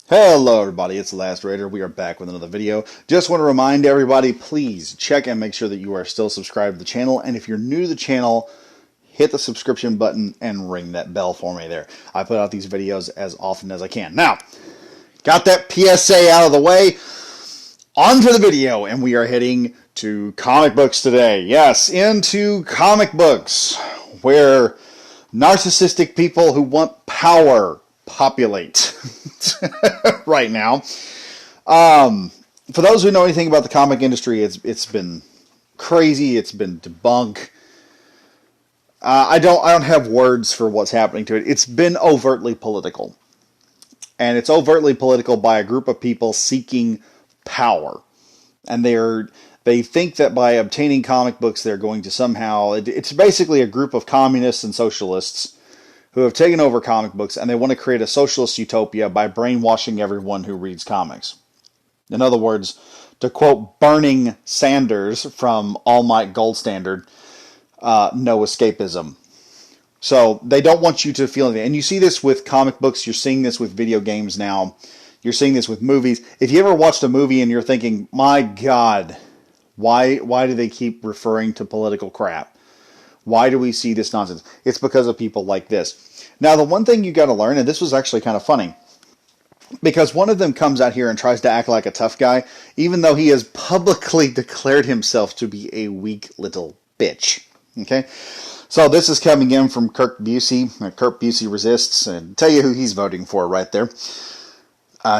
Hello everybody, it's The Last Raider. We are back with another video. Just want to remind everybody, please check and make sure that you are still subscribed to the channel. And if you're new to the channel, hit the subscription button and ring that bell for me there. I put out these videos as often as I can. Now, got that PSA out of the way, on to the video. And we are heading to comic books today. Yes, into comic books, where narcissistic people who want power populate right now. For those who know anything about the comic industry, it's been crazy. It's been debunked. I don't have words for what's happening to it. It's been overtly political, and it's overtly political by a group of people seeking power, and they think that by obtaining comic books, they're going to somehow. It's basically a group of communists and socialists who have taken over comic books, and they want to create a socialist utopia by brainwashing everyone who reads comics. In other words, to quote Burning Sanders from All Might Gold Standard, no escapism. So they don't want you to feel anything. And you see this with comic books, you're seeing this with video games now, you're seeing this with movies. If you ever watched a movie and you're thinking, my God, why do they keep referring to political crap? Why do we see this nonsense? It's because of people like this. Now, the one thing you got to learn, and this was actually kind of funny, because one of them comes out here and tries to act like a tough guy, even though he has publicly declared himself to be a weak little bitch. Okay? So this is coming in from Kurt Busey. Kurt Busey Resists, and I'll tell you who he's voting for right there.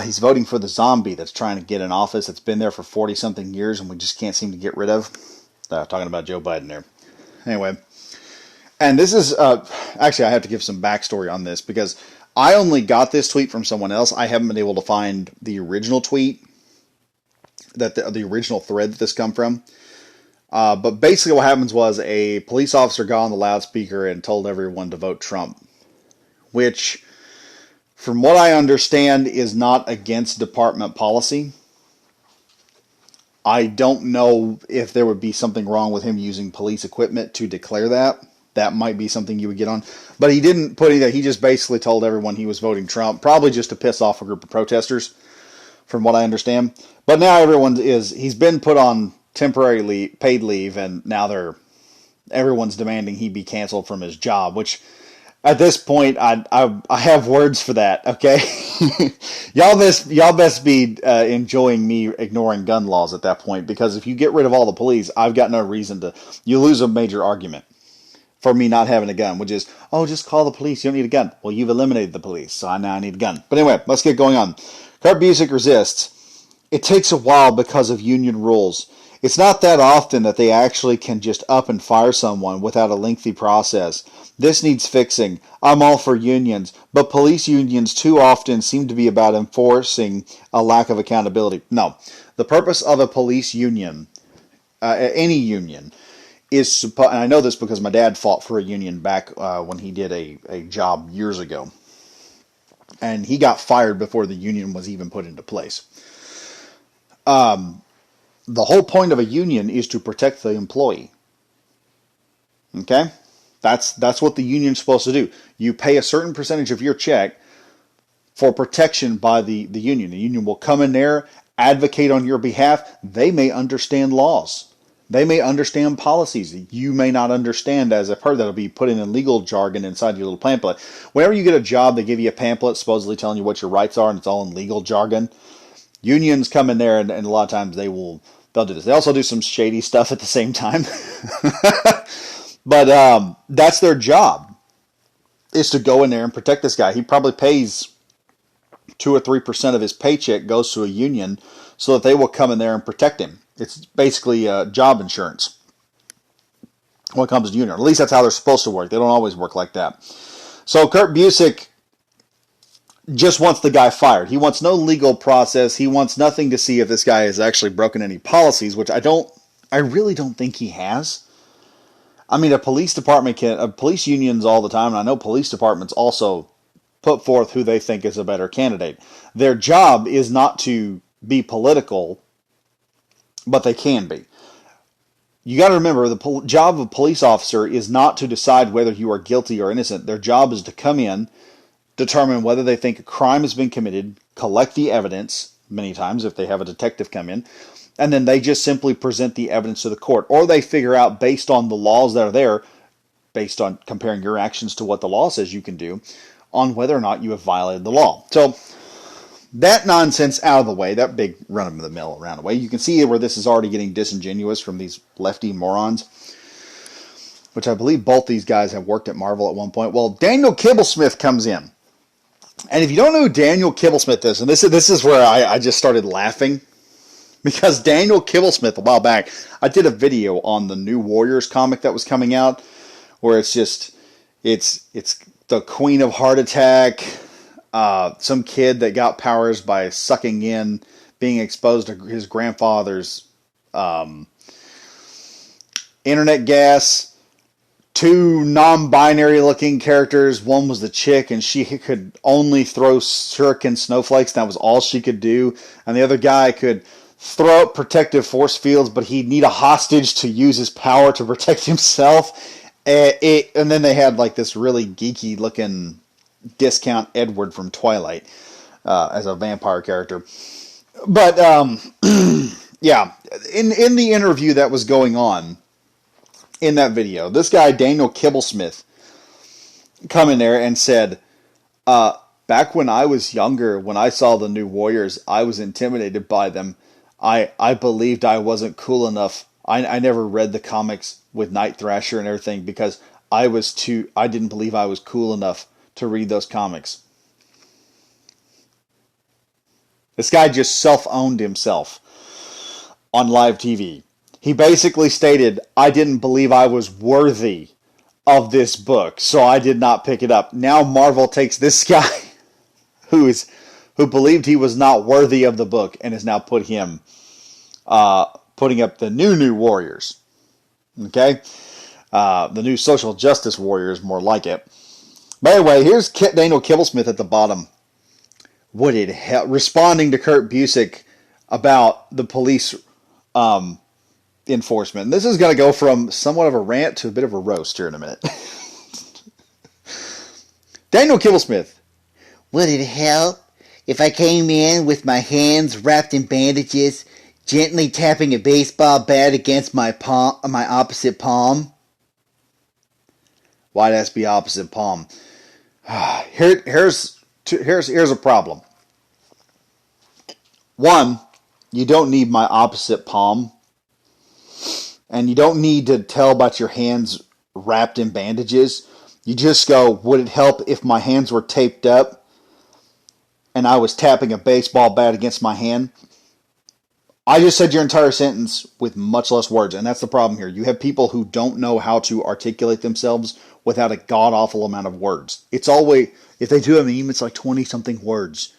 He's voting for the zombie that's trying to get in office, that's been there for 40-something years, and we just can't seem to get rid of. Talking about Joe Biden there. Anyway. And this is, actually I have to give some backstory on this, because I only got this tweet from someone else. I haven't been able to find the original tweet, that the original thread that this come from. But basically what happens was a police officer got on the loudspeaker and told everyone to vote Trump, which, from what I understand, is not against department policy. I don't know if there would be something wrong with him using police equipment to declare that. That might be something you would get on. But he didn't put anything. He just basically told everyone he was voting Trump, probably just to piss off a group of protesters, from what I understand. But now he's been put on temporary paid leave, and now everyone's demanding he be canceled from his job, which at this point, I have words for that, okay? y'all best be enjoying me ignoring gun laws at that point, because if you get rid of all the police, I've got no reason to. You lose a major argument for me not having a gun, which is, oh, just call the police, you don't need a gun. Well, you've eliminated the police, so now I need a gun. But anyway, let's get going on. Kurt Busiek Resists. It takes a while because of union rules. It's not that often that they actually can just up and fire someone without a lengthy process. This needs fixing. I'm all for unions, but police unions too often seem to be about enforcing a lack of accountability. No, the purpose of a police union, any union, is, and I know this because my dad fought for a union back when he did a job years ago, and he got fired before the union was even put into place. The whole point of a union is to protect the employee. Okay? That's what the union's supposed to do. You pay a certain percentage of your check for protection by the union. The union will come in there, advocate on your behalf. They may understand laws. They may understand policies you may not understand, as I've heard that'll be put in legal jargon inside your little pamphlet. Whenever you get a job, they give you a pamphlet supposedly telling you what your rights are, and it's all in legal jargon. Unions come in there, and a lot of times they'll do this. They also do some shady stuff at the same time. But that's their job, is to go in there and protect this guy. He probably pays 2 or 3% of his paycheck goes to a union so that they will come in there and protect him. It's basically job insurance when it comes to union. At least that's how they're supposed to work. They don't always work like that. So Kurt Busiek just wants the guy fired. He wants no legal process. He wants nothing to see if this guy has actually broken any policies, which I really don't think he has. I mean, a police unions all the time, and I know police departments also put forth who they think is a better candidate. Their job is not to be political, but they can be. You got to remember, the job of a police officer is not to decide whether you are guilty or innocent. Their job is to come in, determine whether they think a crime has been committed, collect the evidence, many times if they have a detective come in, and then they just simply present the evidence to the court. Or they figure out, based on the laws that are there, based on comparing your actions to what the law says you can do, on whether or not you have violated the law. So that nonsense out of the way, that big run-of-the-mill around the way, you can see where this is already getting disingenuous from these lefty morons, which I believe both these guys have worked at Marvel at one point. Well, Daniel Kibblesmith comes in. And if you don't know who Daniel Kibblesmith is, and this is where I just started laughing, because Daniel Kibblesmith, a while back, I did a video on the New Warriors comic that was coming out, where it's the Queen of Heart Attack, some kid that got powers by sucking in, being exposed to his grandfather's internet gas. Two non-binary looking characters. One was the chick, and she could only throw shuriken snowflakes. That was all she could do. And the other guy could throw up protective force fields, but he'd need a hostage to use his power to protect himself. And then they had like this really geeky looking discount Edward from Twilight as a vampire character. But yeah, in the interview that was going on in that video, this guy Daniel Kibblesmith come in there and said, back when I was younger, when I saw the New Warriors, I was intimidated by them. I believed I wasn't cool enough. I never read the comics with Night Thrasher and everything because I didn't believe I was cool enough to read those comics. This guy just self-owned himself on live TV. He basically stated, I didn't believe I was worthy of this book, so I did not pick it up. Now Marvel takes this guy who believed he was not worthy of the book and has now putting up the New Warriors. Okay? The new social justice warriors, more like it. By the way, here's Daniel Kibblesmith at the bottom. Responding to Kurt Busiek about the police enforcement. And this is going to go from somewhat of a rant to a bit of a roast here in a minute. Daniel Kibblesmith. Would it help if I came in with my hands wrapped in bandages, gently tapping a baseball bat against my opposite palm? Why'd that be opposite palm? Here's a problem. One, you don't need my opposite palm. And you don't need to tell about your hands wrapped in bandages. You just go, would it help if my hands were taped up and I was tapping a baseball bat against my hand? I just said your entire sentence with much less words, and that's the problem here. You have people who don't know how to articulate themselves without a god-awful amount of words. It's always, if they do a meme, it's like 20-something words.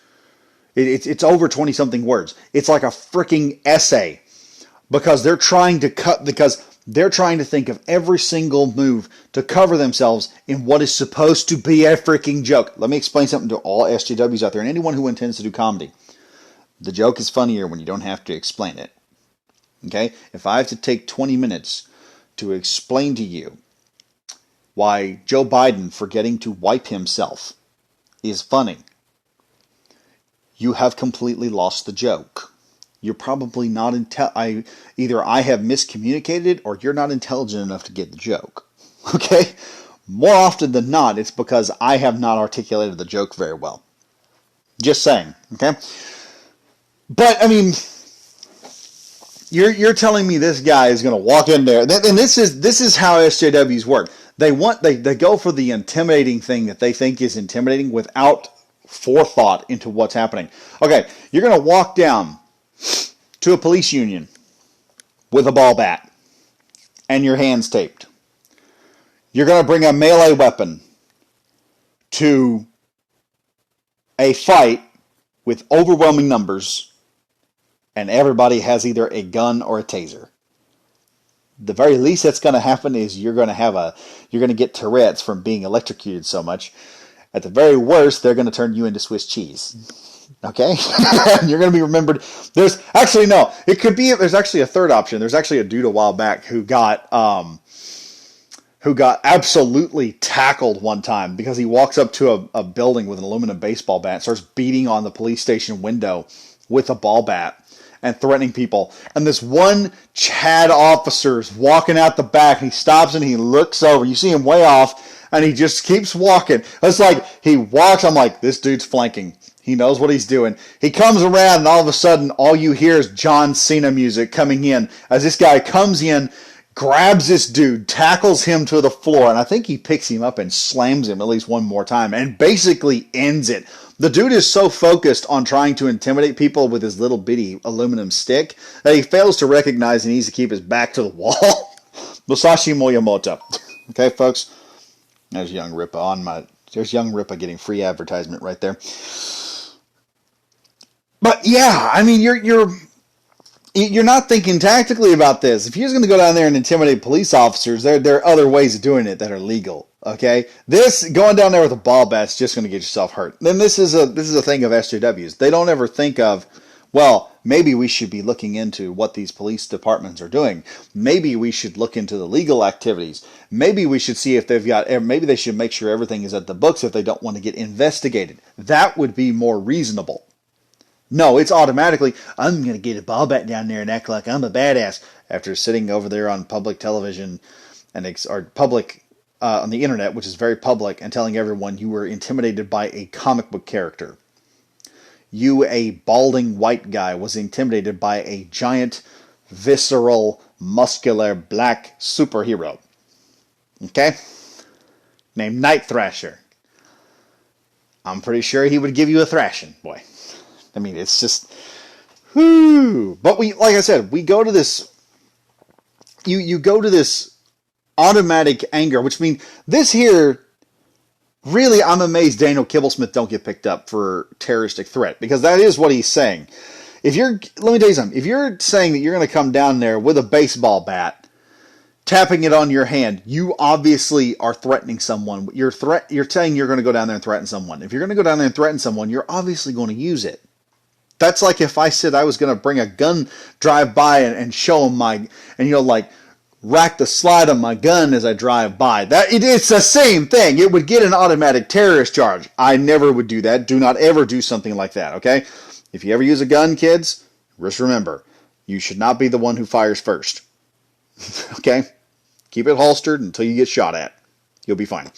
It's over 20-something words. It's like a freaking essay. Because they're trying to think of every single move to cover themselves in what is supposed to be a freaking joke. Let me explain something to all SJWs out there and anyone who intends to do comedy. The joke is funnier when you don't have to explain it. Okay? If I have to take 20 minutes to explain to you why Joe Biden forgetting to wipe himself is funny, you have completely lost the joke. You're probably not either I have miscommunicated it or you're not intelligent enough to get the joke. Okay? More often than not, it's because I have not articulated the joke very well. Just saying. Okay? But, I mean, you're telling me this guy is going to walk in there, and this is how SJWs work. They go for the intimidating thing that they think is intimidating without forethought into what's happening. Okay, you're going to walk down to a police union with a ball bat and your hands taped. You're going to bring a melee weapon to a fight with overwhelming numbers and everybody has either a gun or a taser. The very least that's going to happen is you're going to get Tourette's from being electrocuted so much. At the very worst, they're going to turn you into Swiss cheese. Okay? You're going to be remembered. There's actually a third option. There's actually a dude a while back who who got absolutely tackled one time because he walks up to a building with an aluminum baseball bat and starts beating on the police station window with a ball bat and threatening people. And this one Chad officer is walking out the back, and he stops and he looks over. You see him way off, and he just keeps walking. It's like he walks. I'm like, this dude's flanking. He knows what he's doing. He comes around, and all of a sudden, all you hear is John Cena music coming in as this guy comes in, grabs this dude, tackles him to the floor, and I think he picks him up and slams him at least one more time and basically ends it. The dude is so focused on trying to intimidate people with his little bitty aluminum stick that he fails to recognize he needs to keep his back to the wall. Musashi Miyamoto. Okay, folks? There's Young Rippa there's Young Rippa getting free advertisement right there. But yeah, I mean, you're not thinking tactically about this. If you're just going to go down there and intimidate police officers, there are other ways of doing it that are legal. Okay, this going down there with a ball bat is just going to get yourself hurt. Then this is a thing of SJWs. They don't ever think of, well, maybe we should be looking into what these police departments are doing. Maybe we should look into the legal activities. Maybe we should see if maybe they should make sure everything is at the books if they don't want to get investigated. That would be more reasonable. No, it's automatically, I'm going to get a ball bat down there and act like I'm a badass after sitting over there on public television or public on the internet, which is very public, and telling everyone you were intimidated by a comic book character. You, a balding white guy, was intimidated by a giant, visceral, muscular, black superhero. Okay? Named Night Thrasher. I'm pretty sure he would give you a thrashing, boy. I mean, it's just, whoo. But like I said, we go to this, you go to this automatic anger, which means this here, really, I'm amazed Daniel Kibblesmith don't get picked up for terroristic threat, because that is what he's saying. Let me tell you something, if you're saying that you're going to come down there with a baseball bat, tapping it on your hand, you obviously are threatening someone. You're saying you're going to go down there and threaten someone. If you're going to go down there and threaten someone, you're obviously going to use it. That's like if I said I was going to bring a gun, drive by and show him rack the slide on my gun as I drive by. It's the same thing. It would get an automatic terrorist charge. I never would do that. Do not ever do something like that, okay? If you ever use a gun, kids, just remember, you should not be the one who fires first. Okay? Keep it holstered until you get shot at. You'll be fine.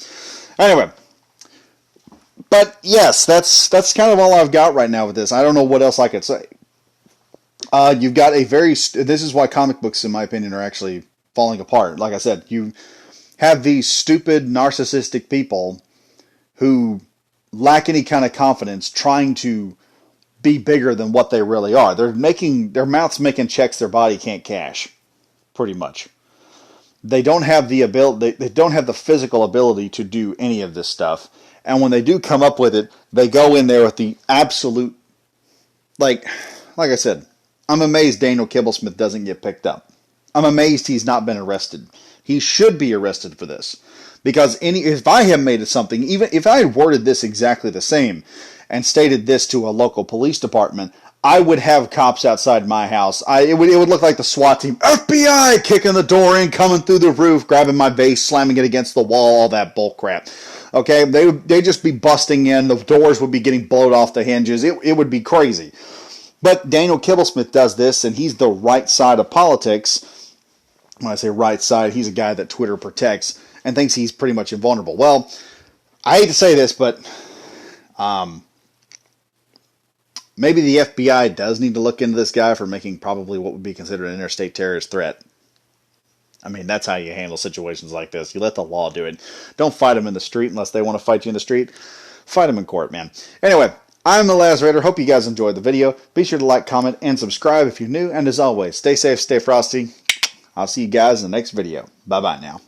Anyway. But yes, that's kind of all I've got right now with this. I don't know what else I could say. You've got this is why comic books, in my opinion, are actually falling apart. Like I said, you have these stupid, narcissistic people who lack any kind of confidence trying to be bigger than what they really are. Their mouth's making checks their body can't cash, pretty much. They don't have the ability, they don't have the physical ability to do any of this stuff. And when they do come up with it, they go in there with the absolute, like I said, I'm amazed Daniel Kibblesmith doesn't get picked up. I'm amazed he's not been arrested. He should be arrested for this. Because if I had made it something, even if I had worded this exactly the same and stated this to a local police department, I would have cops outside my house. It would look like the SWAT team. FBI kicking the door in, coming through the roof, grabbing my vase, slamming it against the wall, all that bull crap. Okay, they'd just be busting in. The doors would be getting blown off the hinges. It would be crazy. But Daniel Kibblesmith does this, and he's the right side of politics. When I say right side, he's a guy that Twitter protects and thinks he's pretty much invulnerable. Well, I hate to say this, but maybe the FBI does need to look into this guy for making probably what would be considered an interstate terrorist threat. I mean, that's how you handle situations like this. You let the law do it. Don't fight them in the street unless they want to fight you in the street. Fight them in court, man. Anyway, I'm the Laz Raider. Hope you guys enjoyed the video. Be sure to like, comment, and subscribe if you're new. And as always, stay safe, stay frosty. I'll see you guys in the next video. Bye-bye now.